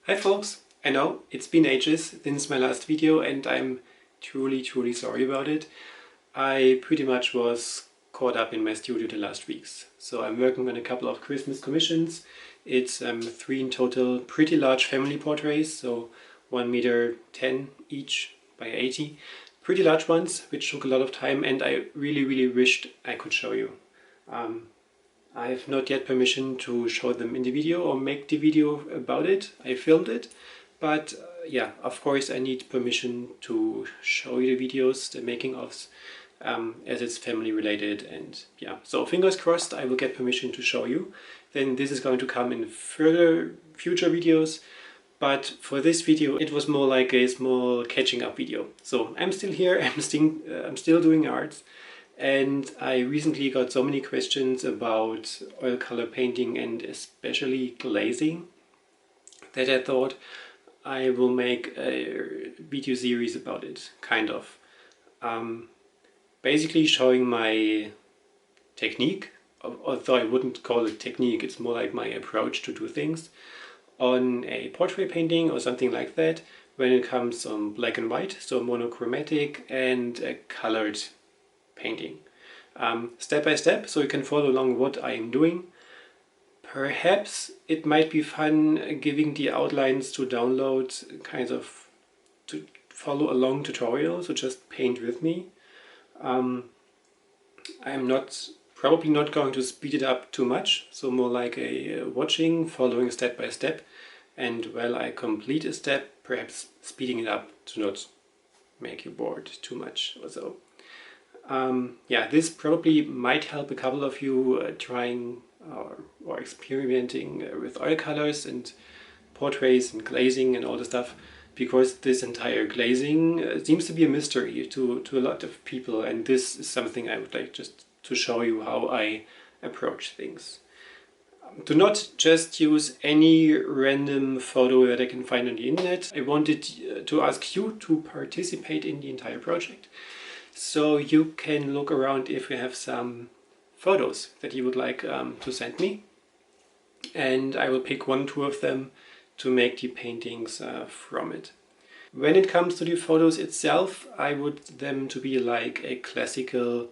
Hi folks! I know it's been ages since my last video and I'm truly sorry about it. I pretty much was caught up in my studio the last weeks. So I'm working on a couple of Christmas commissions. It's 3 in total, pretty large family portraits, so 1m10 each by 80. Pretty large ones, which took a lot of time, and I really wished I could show you. I have not yet permission to show them in the video or make the video about it. I filmed it, but yeah, of course I need permission to show you the videos, the making ofs, as it's family related, and yeah, so fingers crossed I will get permission to show you. Then this is going to come in future videos, but for this video it was more like a small catching up video. So I'm still here, I'm still doing art. And I recently got so many questions about oil color painting and especially glazing that I thought I will make a video series about it, kind of. Basically showing my technique, although I wouldn't call it technique, it's more like my approach to do things on a portrait painting or something like that when it comes on black and white, so monochromatic and colored painting. Step by step, so you can follow along what I am doing. Perhaps it might be fun giving the outlines to download, kind of to follow along tutorial, so just paint with me. I'm probably not going to speed it up too much, so more like a watching, following step by step, and while I complete a step, perhaps speeding it up to not make you bored too much or so. Yeah, this probably might help a couple of you trying or experimenting with oil colors and portraits and glazing and all the stuff, because this entire glazing seems to be a mystery to a lot of people, and this is something I would like just to show you how I approach things. Do not just use any random photo that I can find on the internet. I wanted to ask you to participate in the entire project. So you can look around if you have some photos that you would like to send me, and I will pick 1 or 2 of them to make the paintings from it. When it comes to the photos itself, I would them to be like a classical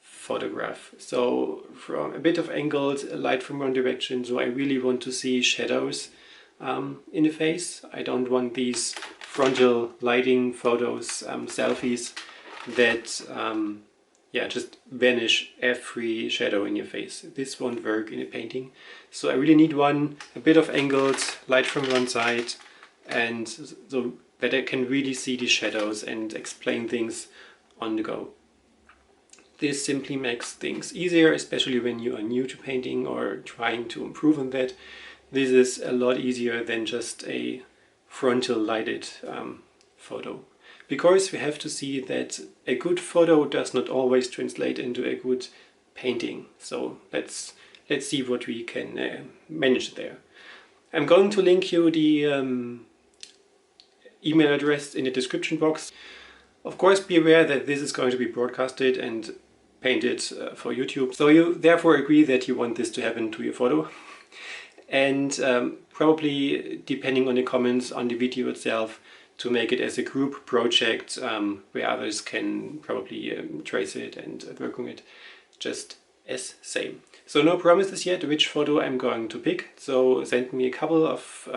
photograph. So from a bit of angles, light from one direction, so I really want to see shadows in the face. I don't want these frontal lighting photos, selfies, that yeah, just vanish every shadow in your face. This won't work in a painting. So I really need a bit of angles, light from one side, and so that I can really see the shadows and explain things on the go. This simply makes things easier, especially when you are new to painting or trying to improve on that. This is a lot easier than just a frontal lighted photo. Because we have to see that a good photo does not always translate into a good painting. So let's see what we can manage there. I'm going to link you the email address in the description box. Of course, be aware that this is going to be broadcasted and painted for YouTube. So you therefore agree that you want this to happen to your photo. And probably, depending on the comments on the video itself, to make it as a group project where others can probably trace it and work on it just as same. So no promises yet which photo I'm going to pick, so send me a couple of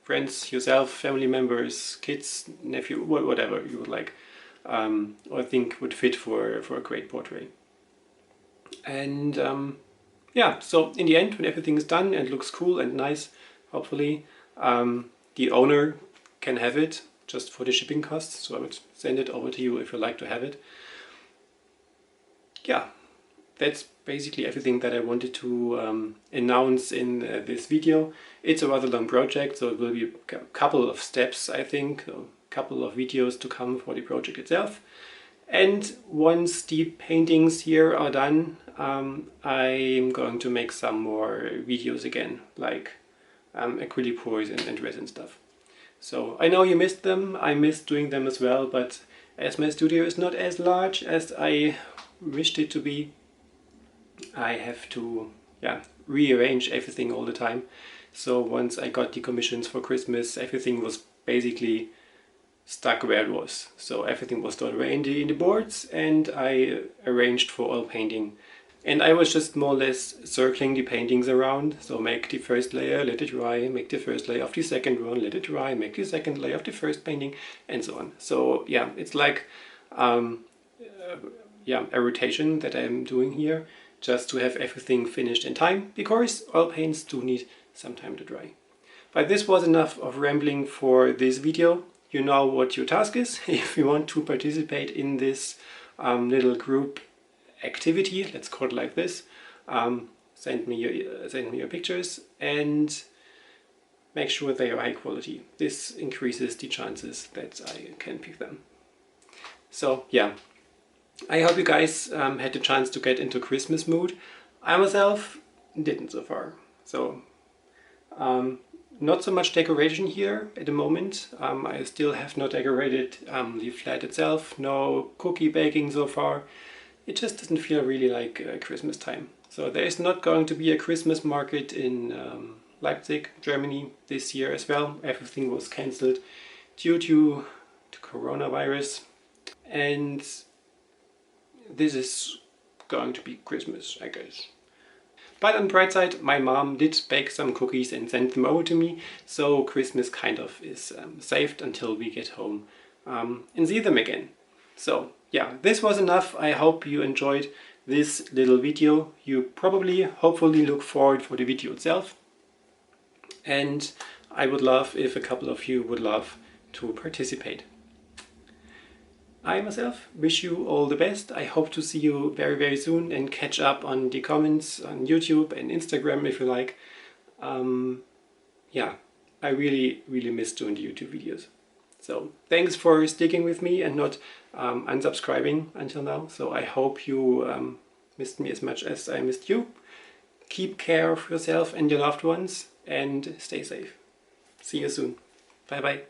friends, yourself, family members, kids, nephew, whatever you would like, or think would fit for a great portrait. And yeah, so in the end, when everything is done and looks cool and nice, hopefully, the owner can have it just for the shipping costs, so I would send it over to you if you like to have it. Yeah, that's basically everything that I wanted to announce in this video. It's a rather long project, so it will be a couple of steps, I think, a couple of videos to come for the project itself. And once the paintings here are done, I'm going to make some more videos again, like acrylic pours and resin stuff. So I know you missed them, I missed doing them as well, but as my studio is not as large as I wished it to be, I have to rearrange everything all the time. So once I got the commissions for Christmas, everything was basically stuck where it was. So everything was stored away in the boards, and I arranged for oil painting. And I was just more or less circling the paintings around. So make the first layer, let it dry, make the first layer of the second one, let it dry, make the second layer of the first painting, and so on. So yeah, it's like a rotation that I'm doing here, just to have everything finished in time, because oil paints do need some time to dry. But this was enough of rambling for this video. You know what your task is. If you want to participate in this little group activity, let's call it like this, send me your pictures and make sure they are high quality. This increases the chances that I can pick them. So yeah, I hope you guys had the chance to get into Christmas mood. I myself didn't so far. So not so much decoration here at the moment. I still have not decorated the flat itself, no cookie baking so far. It just doesn't feel really like Christmas time. So there is not going to be a Christmas market in Leipzig, Germany this year as well. Everything was cancelled due to coronavirus. And this is going to be Christmas, I guess. But on the bright side, my mom did bake some cookies and send them over to me, so Christmas kind of is saved until we get home and see them again. So yeah, this was enough. I hope you enjoyed this little video. You probably, hopefully look forward for the video itself. And I would love if a couple of you would love to participate. I myself wish you all the best. I hope to see you very, very soon and catch up on the comments on YouTube and Instagram if you like. Yeah, I really, really miss doing the YouTube videos. So thanks for sticking with me and not unsubscribing until now. So I hope you missed me as much as I missed you. Keep care of yourself and your loved ones and stay safe. See you soon. Bye bye.